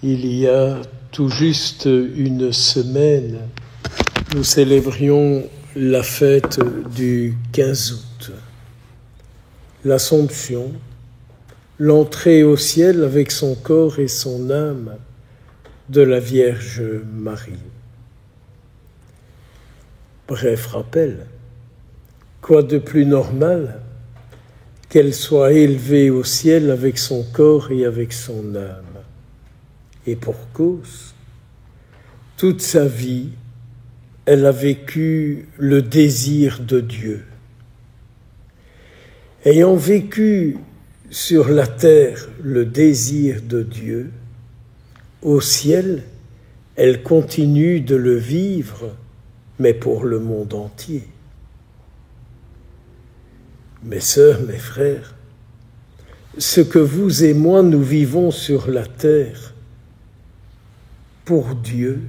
Il y a tout juste une semaine, nous célébrions la fête du 15 août, l'Assomption, l'entrée au ciel avec son corps et son âme de la Vierge Marie. Bref rappel, quoi de plus normal qu'elle soit élevée au ciel avec son corps et avec son âme. Et pour cause, toute sa vie, elle a vécu le désir de Dieu. Ayant vécu sur la terre le désir de Dieu, au ciel, elle continue de le vivre, mais pour le monde entier. Mes sœurs, mes frères, ce que vous et moi nous vivons sur la terre, pour Dieu,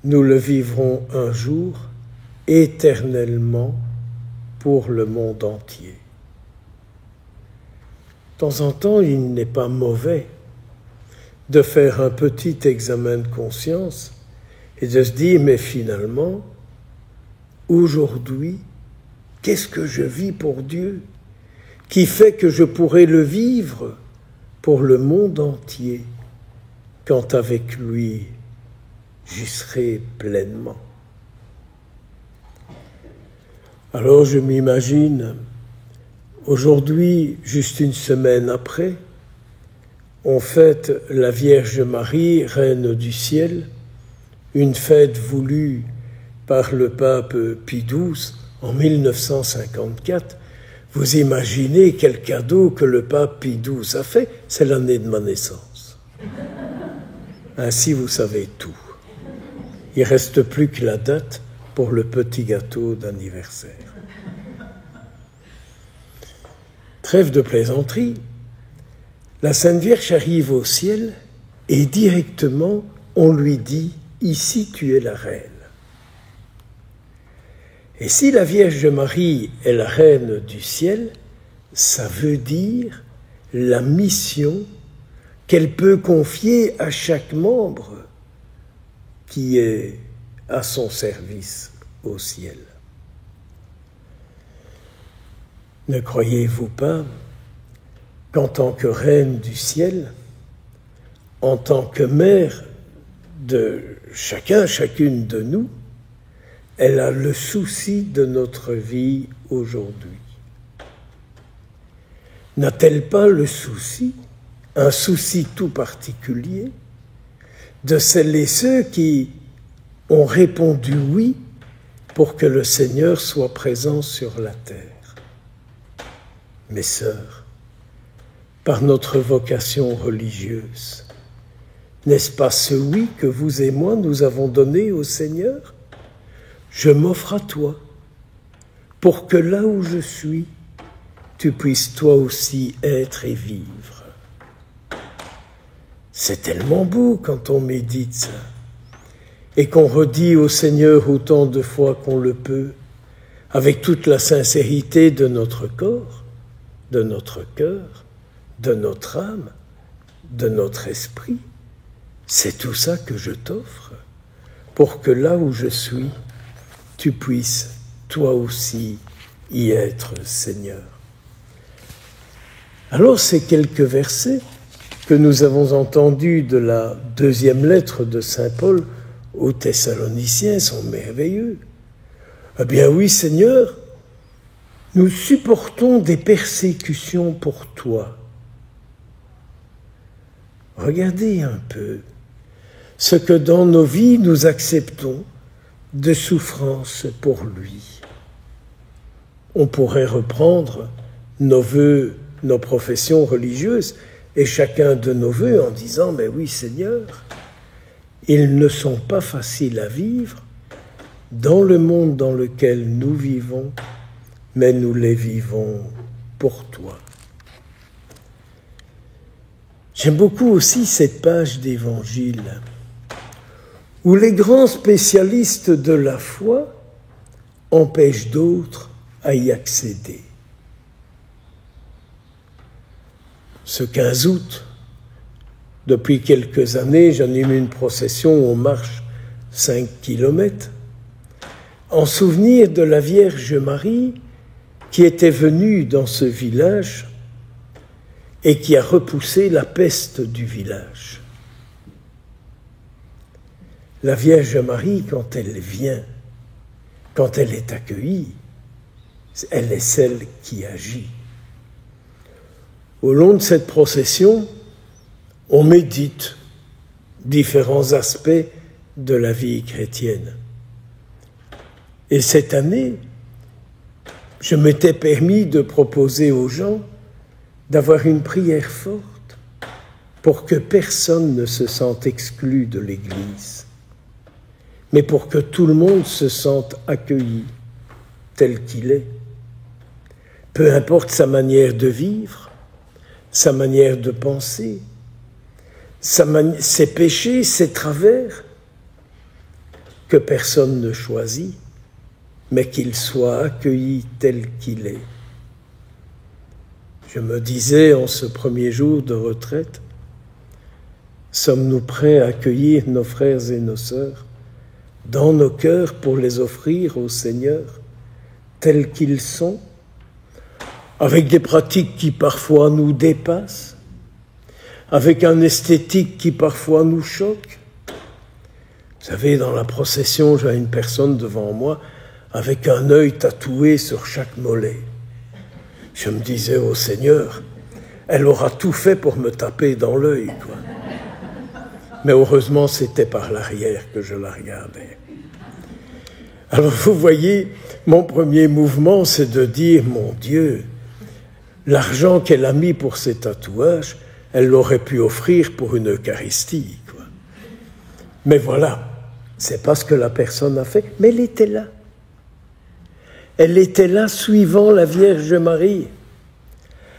nous le vivrons un jour éternellement pour le monde entier. De temps en temps, il n'est pas mauvais de faire un petit examen de conscience et de se dire, mais finalement, aujourd'hui, qu'est-ce que je vis pour Dieu, qui fait que je pourrais le vivre pour le monde entier, quand avec lui, j'y serai pleinement. Alors je m'imagine, aujourd'hui, juste une semaine après, on fête la Vierge Marie, Reine du ciel, une fête voulue par le pape Pie XII en 1954. Vous imaginez quel cadeau que le pape Pie XII a fait? C'est l'année de ma naissance. Ainsi, vous savez tout. Il ne reste plus que la date pour le petit gâteau d'anniversaire. Trêve de plaisanterie. La Sainte Vierge arrive au ciel et directement, on lui dit « Ici, tu es la reine ». Et si la Vierge Marie est la reine du ciel, ça veut dire la mission qu'elle peut confier à chaque membre qui est à son service au ciel. Ne croyez-vous pas qu'en tant que reine du ciel, en tant que mère de chacune de nous, elle a le souci de notre vie aujourd'hui? N'a-t-elle pas le souci, un souci tout particulier, de celles et ceux qui ont répondu oui pour que le Seigneur soit présent sur la terre? Mes sœurs, par notre vocation religieuse, n'est-ce pas ce oui que vous et moi nous avons donné au Seigneur? Je m'offre à toi, pour que là où je suis, tu puisses toi aussi être et vivre. C'est tellement beau quand on médite ça, et qu'on redit au Seigneur autant de fois qu'on le peut, avec toute la sincérité de notre corps, de notre cœur, de notre âme, de notre esprit. C'est tout ça que je t'offre, pour que là où je suis, tu puisses toi aussi y être, Seigneur. Alors ces quelques versets que nous avons entendus de la deuxième lettre de saint Paul aux Thessaloniciens sont merveilleux. Eh bien oui, Seigneur, nous supportons des persécutions pour toi. Regardez un peu ce que dans nos vies nous acceptons de souffrance pour lui. On pourrait reprendre nos vœux, nos professions religieuses et chacun de nos vœux en disant « Mais oui, Seigneur, ils ne sont pas faciles à vivre dans le monde dans lequel nous vivons, mais nous les vivons pour toi. » J'aime beaucoup aussi cette page d'Évangile où les grands spécialistes de la foi empêchent d'autres à y accéder. Ce 15 août, Depuis quelques années, j'anime une procession où on marche 5 kilomètres en souvenir de la Vierge Marie qui était venue dans ce village et qui a repoussé la peste du village. La Vierge Marie, quand elle vient, quand elle est accueillie, elle est celle qui agit. Au long de cette procession, on médite différents aspects de la vie chrétienne. Et cette année, je m'étais permis de proposer aux gens d'avoir une prière forte pour que personne ne se sente exclu de l'Église, mais pour que tout le monde se sente accueilli tel qu'il est. Peu importe sa manière de vivre, sa manière de penser, ses péchés, ses travers, que personne ne choisit, mais qu'il soit accueilli tel qu'il est. Je me disais en ce premier jour de retraite, sommes-nous prêts à accueillir nos frères et nos sœurs dans nos cœurs pour les offrir au Seigneur tels qu'ils sont, avec des pratiques qui parfois nous dépassent, avec un esthétique qui parfois nous choque? Vous savez, dans la procession, j'ai une personne devant moi avec un œil tatoué sur chaque mollet. Je me disais au Seigneur, elle aura tout fait pour me taper dans l'œil, quoi. Mais heureusement, c'était par l'arrière que je la regardais. Alors vous voyez, mon premier mouvement, c'est de dire, mon Dieu, l'argent qu'elle a mis pour ses tatouages, elle l'aurait pu offrir pour une Eucharistie, quoi. Mais voilà, c'est pas ce que la personne a fait, mais elle était là. Elle était là suivant la Vierge Marie,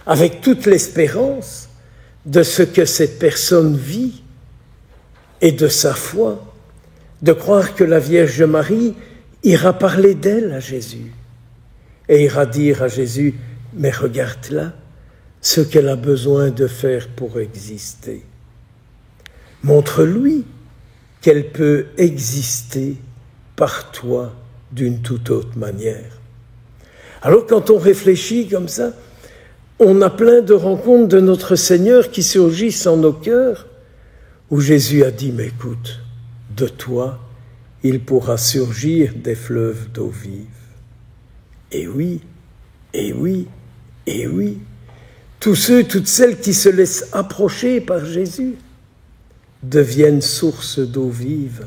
avec toute l'espérance de ce que cette personne vit et de sa foi, de croire que la Vierge Marie ira parler d'elle à Jésus et ira dire à Jésus, mais regarde-la, ce qu'elle a besoin de faire pour exister. Montre-lui qu'elle peut exister par toi d'une toute autre manière. Alors quand on réfléchit comme ça, on a plein de rencontres de notre Seigneur qui surgissent en nos cœurs, où Jésus a dit, mais écoute, de toi, il pourra surgir des fleuves d'eau vive. Et oui, et oui, et oui, tous ceux, toutes celles qui se laissent approcher par Jésus deviennent source d'eau vive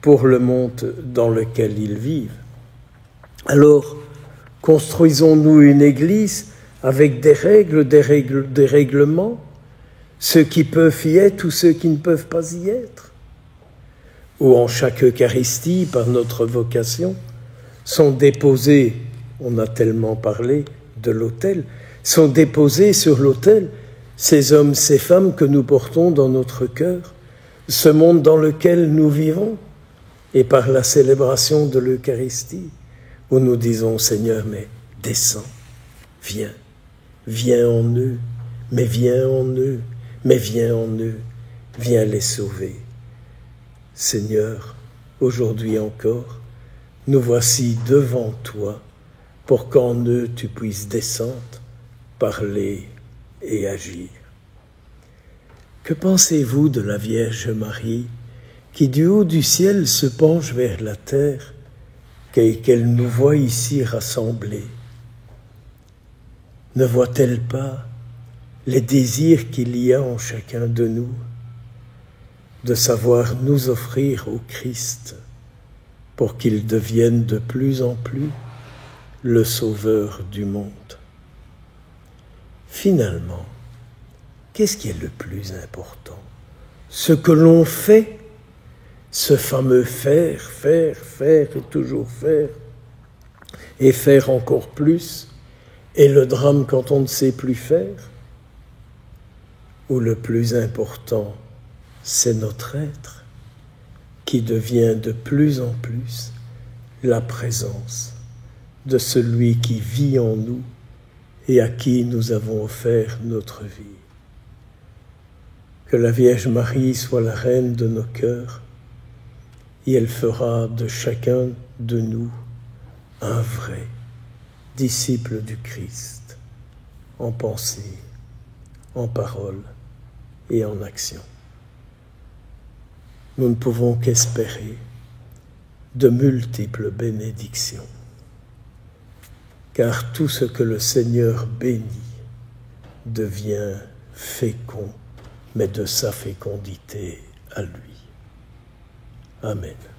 pour le monde dans lequel ils vivent. Alors, construisons-nous une église avec des règlements, ceux qui peuvent y être ou ceux qui ne peuvent pas y être, où en chaque Eucharistie, par notre vocation, sont déposés, on a tellement parlé de l'autel, sont déposés sur l'autel ces hommes, ces femmes que nous portons dans notre cœur, ce monde dans lequel nous vivons, et par la célébration de l'Eucharistie, où nous disons, Seigneur, mais descends, viens, viens en eux, mais viens en eux, mais viens en eux, viens les sauver. Seigneur, aujourd'hui encore, nous voici devant toi, pour qu'en eux tu puisses descendre, parler et agir. Que pensez-vous de la Vierge Marie, qui du haut du ciel se penche vers la terre, et qu'elle nous voit ici rassemblés? Ne voit-elle pas les désirs qu'il y a en chacun de nous, de savoir nous offrir au Christ pour qu'il devienne de plus en plus le Sauveur du monde? Finalement, qu'est-ce qui est le plus important? Ce que l'on fait, ce fameux faire et toujours faire, et faire encore plus, et le drame quand on ne sait plus faire? Ou le plus important, c'est notre être, qui devient de plus en plus la présence de celui qui vit en nous et à qui nous avons offert notre vie. Que la Vierge Marie soit la reine de nos cœurs, et elle fera de chacun de nous un vrai disciple du Christ, en pensée, en parole et en action. Nous ne pouvons qu'espérer de multiples bénédictions, car tout ce que le Seigneur bénit devient fécond, mais de sa fécondité à lui. Amen.